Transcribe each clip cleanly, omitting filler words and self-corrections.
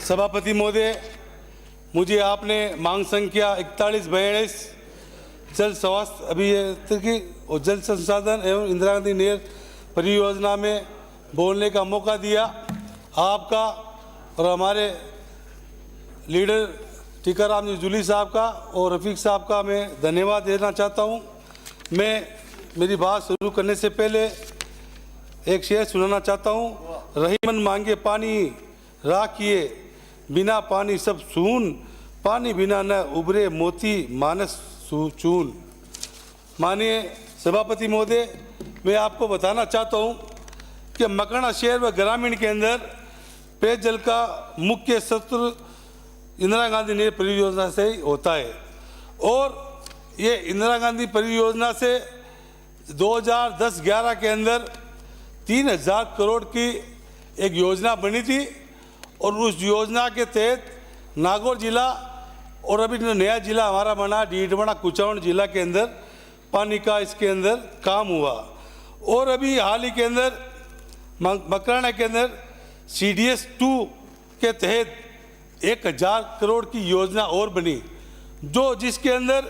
सभापति महोदय, मुझे आपने मांग संख्या 4142 जल स्वास्थ्य अभियांत्रिकी और जल संसाधन एवं इंदिरा गांधी नहर परियोजना में बोलने का मौका दिया। आपका और हमारे लीडर टीकाराम जूली साहब का और रफ़ीक साहब का मैं धन्यवाद देना चाहता हूं। मैं मेरी बात शुरू करने से पहले एक शेर सुनाना चाहता हूं। रही मन मांगे पानी राखिए, बिना पानी सब सून, पानी बिना न उभरे मोती मानस चून। माननीय सभापति महोदय, मैं आपको बताना चाहता हूं कि मकराना शहर व ग्रामीण के अंदर पेयजल का मुख्य स्रोत इंदिरा गांधी नहर परियोजना से ही होता है और ये इंदिरा गांधी परियोजना से 2010-11 के अंदर 3000 करोड़ की एक योजना बनी थी और उस योजना के तहत नागौर जिला और अभी नया जिला हमारा बना डीडवाना कुचावड़ जिला के अंदर पानी का इसके अंदर काम हुआ। और अभी हाल ही के अंदर मकराना के अंदर CDS 2 के तहत 1000 करोड़ की योजना और बनी, जो जिसके अंदर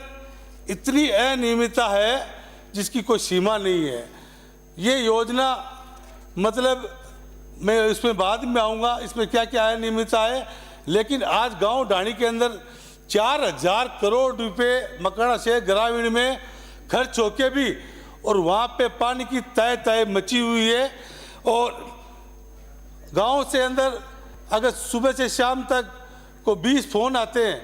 इतनी अनियमितता है जिसकी कोई सीमा नहीं है। ये योजना मतलब मैं इसमें बाद में आऊँगा इसमें क्या क्या अनियमितता है, लेकिन आज गांव ढाणी के अंदर 4000 करोड़ रुपए मकराना शहर ग्रामीण में खर्च होके भी और वहाँ पे पानी की तय मची हुई है। और गांव से अंदर अगर सुबह से शाम तक को 20 फ़ोन आते हैं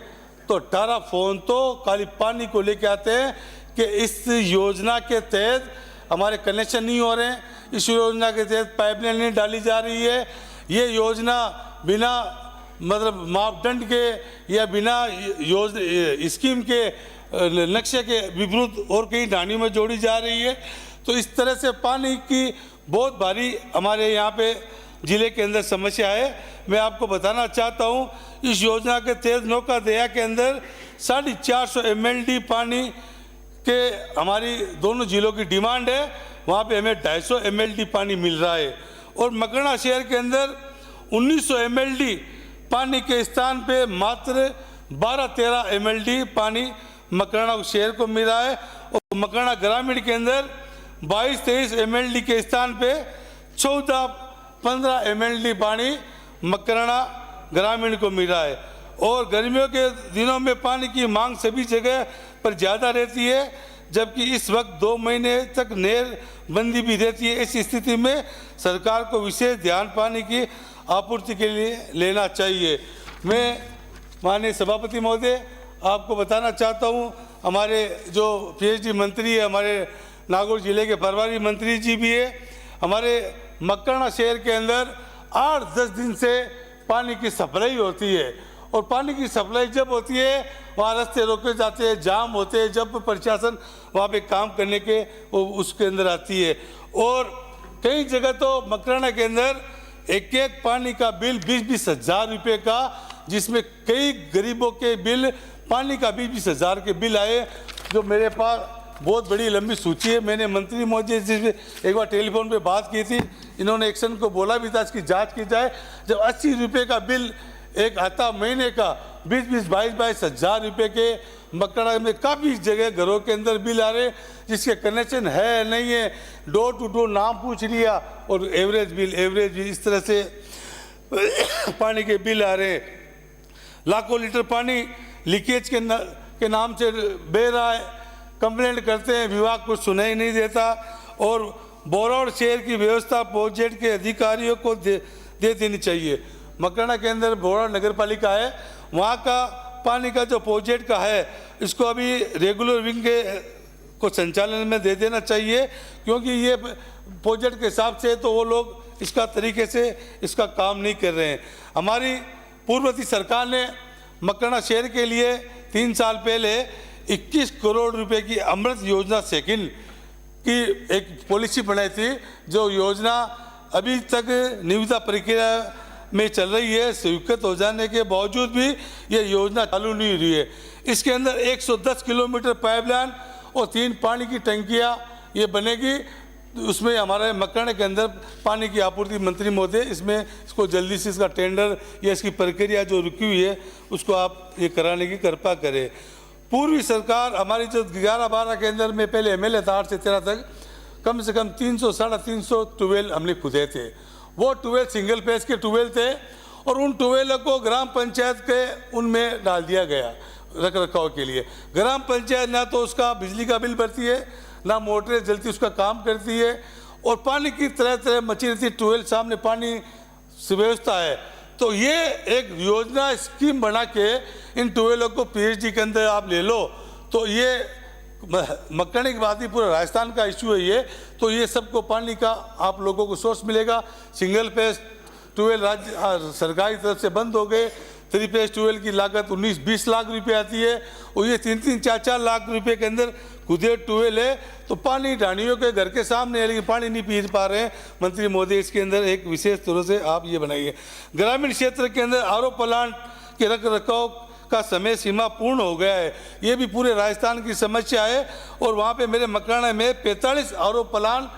तो 18 फ़ोन तो खाली पानी को लेके आते हैं कि इस योजना के तहत हमारे कनेक्शन नहीं हो रहे हैं, इस योजना के तहत पाइपलाइन नहीं डाली जा रही है, ये योजना बिना मतलब मापदंड के या बिना योजना स्कीम के नक्शे के विपरीत और कई ढाणियों में जोड़ी जा रही है। तो इस तरह से पानी की बहुत भारी हमारे यहाँ पे ज़िले के अंदर समस्या है। मैं आपको बताना चाहता हूँ इस योजना के तहत नौका दया के अंदर 450 MLD पानी के हमारी दोनों जिलों की डिमांड है, वहाँ पे हमें 250 MLD पानी मिल रहा है। और मकराना शहर के अंदर 1900 MLD पानी के स्थान पे मात्र 12-13 MLD पानी मकराना शहर को मिल रहा है और मकराना ग्रामीण के अंदर 22-23 MLD के स्थान पे 14-15 MLD पानी मकराना ग्रामीण को मिल रहा है। और गर्मियों के दिनों में पानी की मांग सभी जगह पर ज़्यादा रहती है, जबकि इस वक्त 2 महीने तक नहर बंदी भी रहती है। इस स्थिति में सरकार को विशेष ध्यान पानी की आपूर्ति के लिए लेना चाहिए। मैं माननीय सभापति महोदय आपको बताना चाहता हूं, हमारे जो PhD मंत्री है, हमारे नागौर जिले के प्रभारी मंत्री जी भी है, हमारे मकराना शहर के अंदर 8-10 दिन से पानी की सप्लाई होती है और पानी की सप्लाई जब होती है वहाँ रास्ते रोके जाते हैं, जाम होते हैं, जब प्रशासन वहाँ पे काम करने के उसके अंदर आती है। और कई जगह तो मकराना के अंदर एक पानी का बिल 20-20 हज़ार रुपये का, जिसमें कई गरीबों के बिल पानी का 20-20 हज़ार के बिल आए, जो मेरे पास बहुत बड़ी लंबी सूची है। मैंने मंत्री महोदय से एक बार टेलीफोन पे बात की थी, इन्होंने एक्शन को बोला भी था इसकी जांच की जाए। जब 80 रुपये का बिल एक आता महीने का 20-22 हज़ार रुपये के मकराना में काफ़ी जगह घरों के अंदर बिल आ रहे जिसके कनेक्शन है नहीं है, डोर टू डोर नाम पूछ लिया और एवरेज बिल इस तरह से पानी के बिल आ रहे। लाखों लीटर पानी लीकेज के नाम से बह रहा है, कंप्लेंट करते हैं, विभाग कुछ सुनाई नहीं देता। और बोरावड़ शहर की व्यवस्था प्रोजेक्ट के अधिकारियों को दे देनी चाहिए। मकराना के अंदर बोरावड़ नगर पालिका है, वहाँ का पानी का जो प्रोजेक्ट का है इसको अभी रेगुलर विंग के को संचालन में दे देना चाहिए, क्योंकि ये प्रोजेक्ट के हिसाब से तो वो लोग इसका तरीके से इसका काम नहीं कर रहे हैं। हमारी पूर्ववर्ती सरकार ने मकराना शहर के लिए 3 साल पहले 21 करोड़ रुपए की अमृत योजना सेकंड की एक पॉलिसी बनाई थी, जो योजना अभी तक निविदा प्रक्रिया में चल रही है। स्वीकृत हो जाने के बावजूद भी ये योजना चालू नहीं हुई है। इसके अंदर 110 किलोमीटर पाइपलाइन और 3 पानी की टंकियाँ ये बनेगी। तो उसमें हमारे मकराना के अंदर पानी की आपूर्ति मंत्री महोदय इसमें इसको जल्दी से इसका टेंडर या इसकी प्रक्रिया जो रुकी हुई है उसको आप ये कराने की कृपा करें। पूर्वी सरकार हमारी जो 11-12 के अंदर में पहले एमएलए था 8 से 13 तक कम से कम 300-350 ट्यूबवेल हमने खुदे थे। वो ट्यूबवेल सिंगल फेज के ट्यूबवेल थे और उन ट्यूबवेलों को ग्राम पंचायत के उनमें डाल दिया गया रख रखाव के लिए। ग्राम पंचायत ना तो उसका बिजली का बिल भरती है ना मोटरें जल्दी उसका काम करती है और पानी की तरह तरह मची रहती है। ट्यूबवेल सामने पानी सुव्यवस्था है तो ये एक योजना स्कीम बना के इन ट्यूबवेलों को पीएचडी के अंदर आप ले लो तो ये मकराना की बात ही पूरा राजस्थान का इशू है ये। तो ये सबको पानी का आप लोगों को सोर्स मिलेगा। सिंगल फेज ट्यूबवेल राज्य सरकारी तरफ से बंद हो गए। 3 फेज ट्यूबवेल की लागत 19-20 लाख रुपए आती है और ये 3-3, 4-4 लाख रुपए के अंदर खुदे ट्यूबवेल है तो पानी ढाणियों के घर के सामने है लेकिन पानी नहीं पी पा रहे हैं। मंत्री महोदय इसके अंदर एक विशेष तरह से आप ये बनाइए। ग्रामीण क्षेत्र के अंदर आरओ प्लांट के रख रखाव का समय सीमा पूर्ण हो गया है। ये भी पूरे राजस्थान की समस्या है और वहाँ पे मेरे मकराना में 45 आरओ प्लांट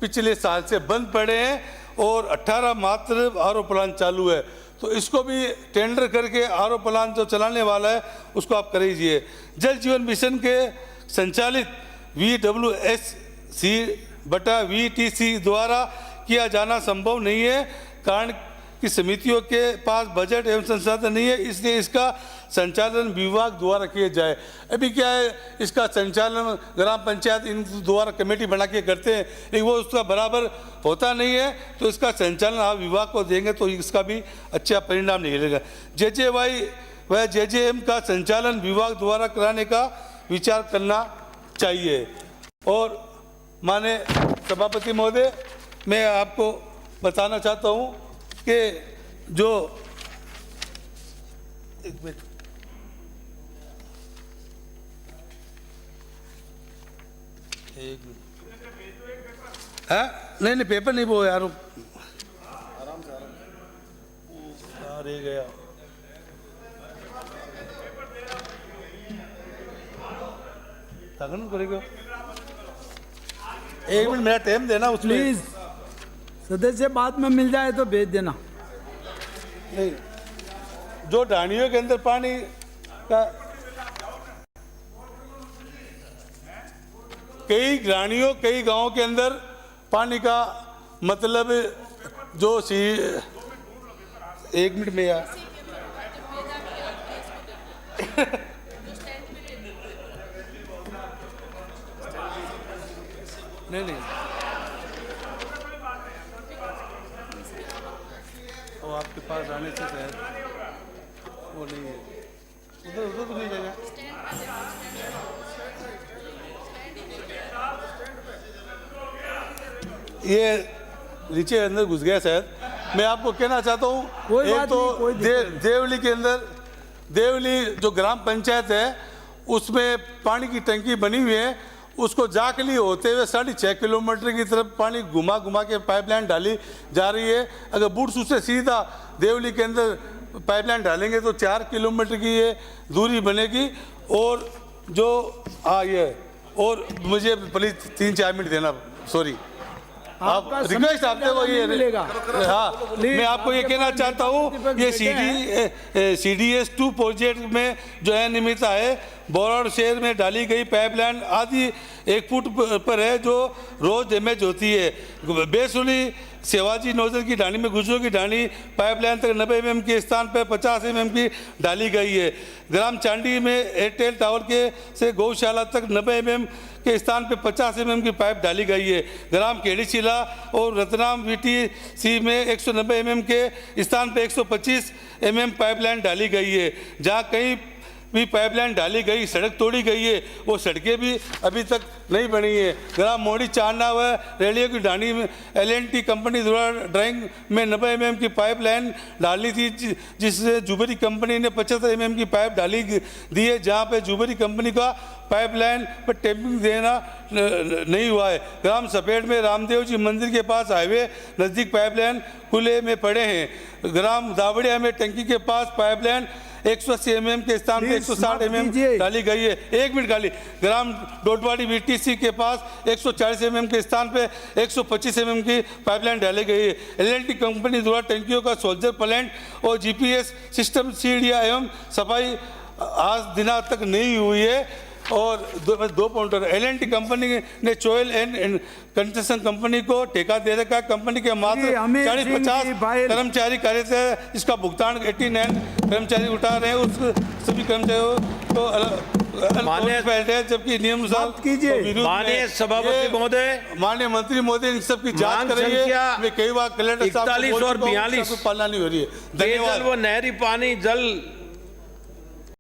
पिछले साल से बंद पड़े हैं और 18 मात्र आरओ प्लांट चालू है। तो इसको भी टेंडर करके आरओ प्लांट जो चलाने वाला है उसको आप कर दीजिए। जल जीवन मिशन के संचालित VWSC/VTC द्वारा किया जाना संभव नहीं है कारण कि समितियों के पास बजट एवं संसाधन नहीं है, इसलिए इसका संचालन विभाग द्वारा किया जाए। अभी क्या है इसका संचालन ग्राम पंचायत इन द्वारा कमेटी बना के करते हैं लेकिन वो उसका बराबर होता नहीं है तो इसका संचालन आप विभाग को देंगे तो इसका भी अच्छा परिणाम निकलेगा। JJY व JJM का संचालन विभाग द्वारा कराने का विचार करना चाहिए। और माननीय सभापति महोदय मैं आपको बताना चाहता हूँ कि जो एक मिनट हाँ नहीं पेपर नहीं वो यार आराम से रह गया। करेगा 1 मिनट मेरा टाइम देना उसमें। प्लीज सदस्य बाद में मिल जाए तो भेज देना। नहीं जो ढाणियों के अंदर पानी का कई ढाणियों कई गांवों के अंदर पानी का मतलब जो 1 मिनट में यार नहीं वो आपके पास आने से शायद वो नहीं है उधर उधर तो नहीं जाएगा। ये नीचे अंदर घुस गया शायद। मैं आपको कहना चाहता हूँ एक तो देवली के अंदर देवली जो ग्राम पंचायत है उसमें पानी की टंकी बनी हुई है उसको जाकली होते हुए 6.5 किलोमीटर की तरफ पानी घुमा घुमा के पाइपलाइन डाली जा रही है। अगर बूढ़सू से सीधा देवली के अंदर पाइपलाइन डालेंगे तो 4 किलोमीटर की ये दूरी बनेगी। और जो ये और मुझे प्लीज 3-4 मिनट देना सॉरी आप रिक्वेस्ट आपसे वो ये हाँ मैं आपको ये कहना चाहता हूँ ये CDS 2 प्रोजेक्ट में जो है निमित्ता है बोराड़ शहर में डाली गई पाइपलाइन आधी 1 फुट पर है जो रोज डैमेज होती है। बेसुली सेवाजी नौजर की ढाणी में गुजरों की ढाणी पाइपलाइन तक 90 mm के स्थान पर 50 mm की डाली गई है। ग्राम चांडी में एयरटेल टावर के से गौशाला तक 90 mm के स्थान पर 50 mm की पाइप डाली गई है। ग्राम केड़ीशिला और रतनाम VTC में 190 mm के स्थान पर 125 mm पाइपलाइन डाली गई है। जहाँ कहीं भी पाइपलाइन डाली गई सड़क तोड़ी गई है वो सड़कें भी अभी तक नहीं बनी है। ग्राम मोड़ी चांडा व रेलियों की ढाणी में L&T कंपनी द्वारा ड्राइंग में 90 mm की पाइपलाइन डाली थी जिससे जुबरी कंपनी ने 75 mm की पाइप डाली दी है। जहाँ पे जुबरी कंपनी का पाइपलाइन पर टेपिंग देना नहीं हुआ है। ग्राम सपेट में रामदेव जी मंदिर के पास हाईवे नज़दीक पाइपलाइन खुले में पड़े हैं। ग्राम दावड़िया में टंकी के पास पाइपलाइन 180 mm के स्थान पे Please, 160 समाप्त mm कीजिए। डाली गई है। 1 मिनट खाली। ग्राम डोडवाड़ी VTC के पास 140 mm के स्थान पे 125 mm की पाइपलाइन डाली गई है। L&T कंपनी द्वारा टंकियों का सोल्जर प्लांट और GPS सिस्टम सीढ़ियाँ एवं सफाई आज दिना तक नहीं हुई है। और दो पॉइंटर, L&T कंपनी ने चोयल एंड कंस्ट्रक्शन कंपनी को ठेका दे रखा है। कंपनी के मात्र जी, अमीर 40-50 सिंह की फाइल। कर्मचारी कार्यरत है। इसका भुगतान 89 कर्मचारी उठा रहे हैं। उस सभी कर्मचारियों को माननीय- है, जबकि नियम समाप्त कीजिए। माननीय सभापति महोदय, माननीय मंत्री महोदय इन सब की जांच मांग कर रही है। संख्या मैं कई बार कलेक्टर साहब को 41 बोल और चुका हूं, 42 उसका पालना नहीं हो रही है। पेयजल धन्यवाद। व नहरी पानी जल